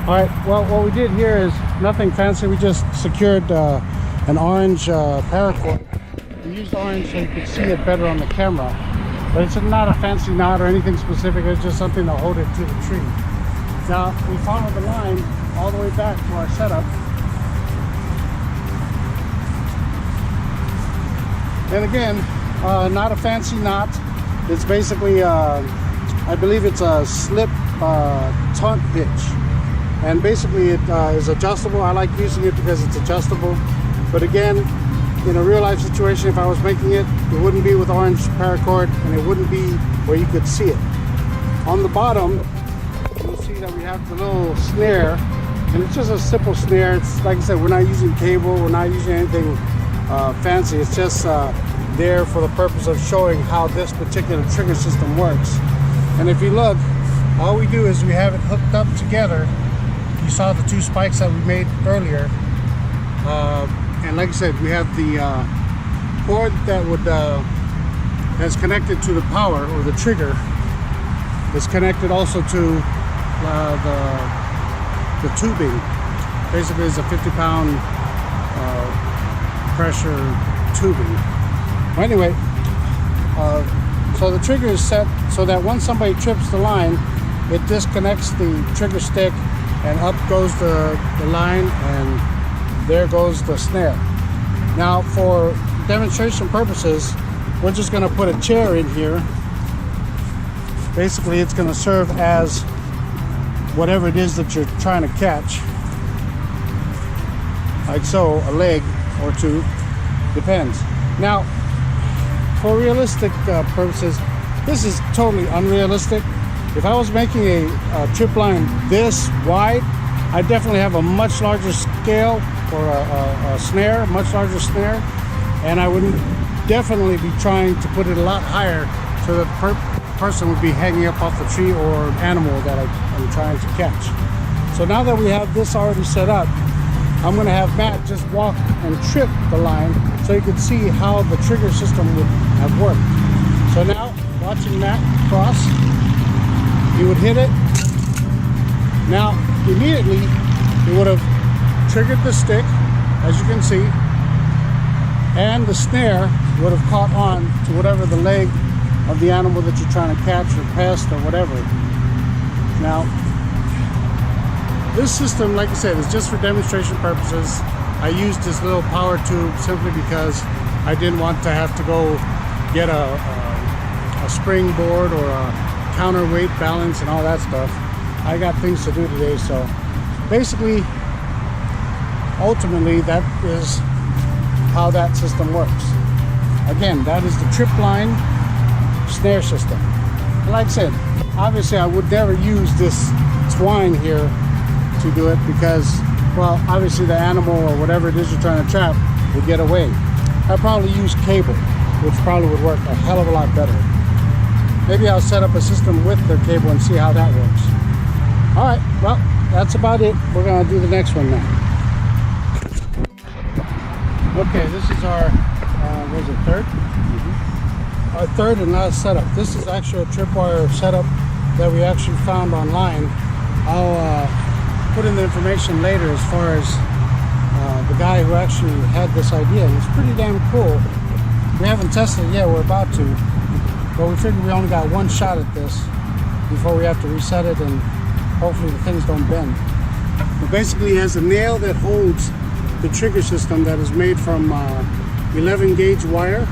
All right, well, what we did here is nothing fancy. We just secured an orange paracord. We used orange so you could see it better on the camera, but it's not a fancy knot or anything specific. It's just something to hold it to the tree. Now we follow the line all the way back to our setup, and again, not a fancy knot. It's basically I believe it's a slip taunt hitch, and basically it is adjustable. I like using it because it's adjustable, but again, in a real life situation, if I was making it, it wouldn't be with orange paracord, and it wouldn't be where you could see it. On the bottom, you'll see that we have the little snare, and it's just a simple snare. It's like I said, we're not using cable, we're not using anything fancy. It's just there for the purpose of showing how this particular trigger system works. And if you look, all we do is we have it hooked up together. You saw the two spikes that we made earlier, and like I said, we have the cord that would that's connected to the power, or the trigger is connected also to the tubing. Basically, it's a 50-pound pressure tubing. Well, anyway, so the trigger is set so that once somebody trips the line, it disconnects the trigger stick, and up goes the line, and there goes the snare. Now, for demonstration purposes, we're just going to put a chair in here. Basically, it's going to serve as whatever it is that you're trying to catch, like so, a leg or two, depends. Now, for realistic purposes, this is totally unrealistic. If I was making a trip line this wide, I definitely have a much larger scale, or a snare, much larger snare, and I would definitely be trying to put it a lot higher so that the person would be hanging up off the tree or an animal that I'm trying to catch. So now that we have this already set up, I'm going to have Matt just walk and trip the line so you can see how the trigger system would have worked. So now, watching Matt cross, he would hit it. Now, immediately, he would have triggered the stick, as you can see, and the snare would have caught on to whatever the leg of the animal that you're trying to catch or pest or whatever. Now, this system, like I said, is just for demonstration purposes. I used this little power tube simply because I didn't want to have to go get a springboard or a counterweight balance and all that stuff. I got things to do today, so basically, ultimately, that is how that system works. Again, that is the trip line snare system. And like I said, obviously I would never use this twine here to do it because, well, obviously the animal or whatever it is you're trying to trap would get away. I'd probably use cable, which probably would work a hell of a lot better. Maybe I'll set up a system with the cable and see how that works. All right, well, that's about it. We're gonna do the next one now. Okay, this is our, what is it, third? Our third and last setup. This is actually a tripwire setup that we actually found online. I'll put in the information later as far as the guy who actually had this idea. It's pretty damn cool. We haven't tested it yet, we're about to, but we figured we only got one shot at this before we have to reset it, and hopefully the things don't bend. It basically has a nail that holds the trigger system that is made from 11 gauge wire,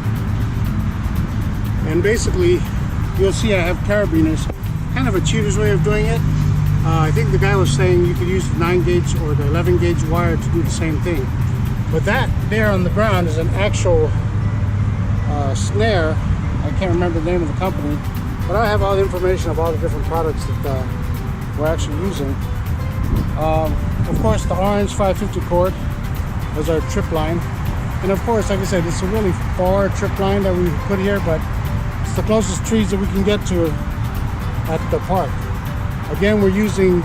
and basically you'll see I have carabiners, kind of a cheater's way of doing it. I think the guy was saying you could use the 9 gauge or the 11 gauge wire to do the same thing, but that there on the ground is an actual snare. I can't remember the name of the company, but I have all the information of all the different products that we're actually using. Of course, the orange 550 cord is our trip line, and of course, like I said, it's a really far trip line that we put here, but it's the closest trees that we can get to at the park. Again, we're using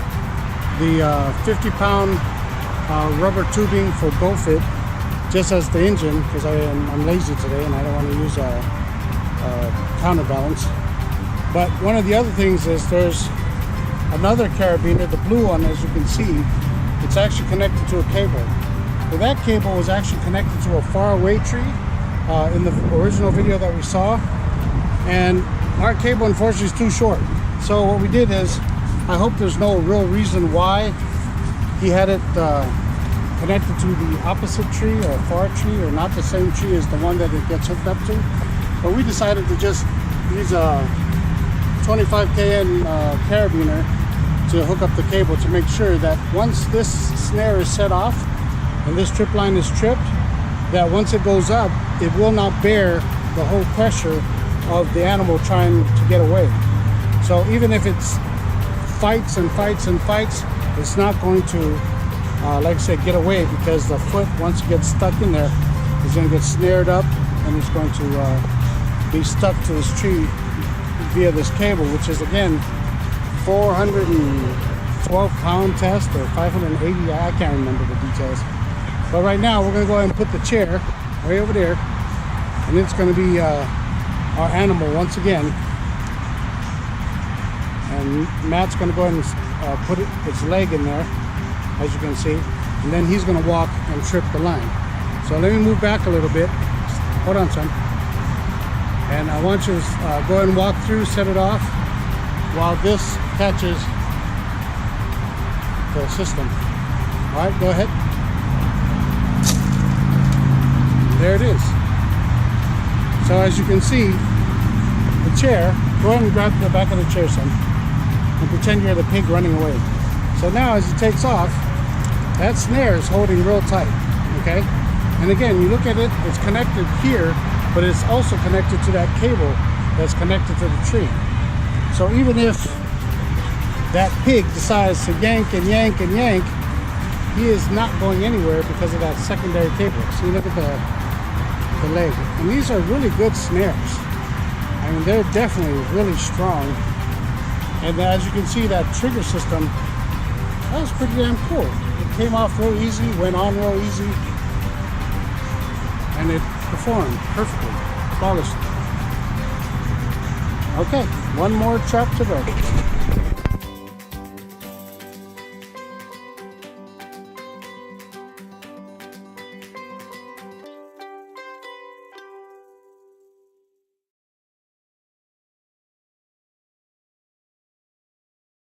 the 50-pound rubber tubing for bow fit, just as the engine, because I'm lazy today and I don't want to use a counterbalance. But one of the other things is there's another carabiner, the blue one, as you can see, it's actually connected to a cable. So that cable was actually connected to a faraway tree in the original video that we saw, and our cable unfortunately is too short. So what we did is, I hope there's no real reason why he had it connected to the opposite tree or far tree, or not the same tree as the one that it gets hooked up to. But we decided to just use a 25 kN carabiner to hook up the cable to make sure that once this snare is set off and this trip line is tripped, that once it goes up, it will not bear the whole pressure of the animal trying to get away. So even if it's fights and fights and fights, it's not going to, like I said, get away, because the foot, once it gets stuck in there, is going to get snared up and it's going to be stuck to this tree via this cable, which is again 412 pound test or 580, I can't remember the details. But right now we're going to go ahead and put the chair way over there, and it's going to be our animal once again. And Matt's going to go ahead and put its leg in there, as you can see, and then he's going to walk and trip the line. So let me move back a little bit. Hold on, son. And I want you to go ahead and walk through, set it off, while this catches the system. All right, go ahead. There it is. So as you can see, the chair, go ahead and grab the back of the chair, son, and pretend you're the pig running away. So now as it takes off, that snare is holding real tight, okay? And again, you look at it, it's connected here, but it's also connected to that cable that's connected to the tree. So even if that pig decides to yank and yank and yank, he is not going anywhere because of that secondary cable. See, look at the leg. And these are really good snares. I mean, they're definitely really strong. And as you can see, that trigger system, that was pretty damn cool. It came off real easy, went on real easy, and it performed perfectly, flawlessly. Okay, one more trap to go.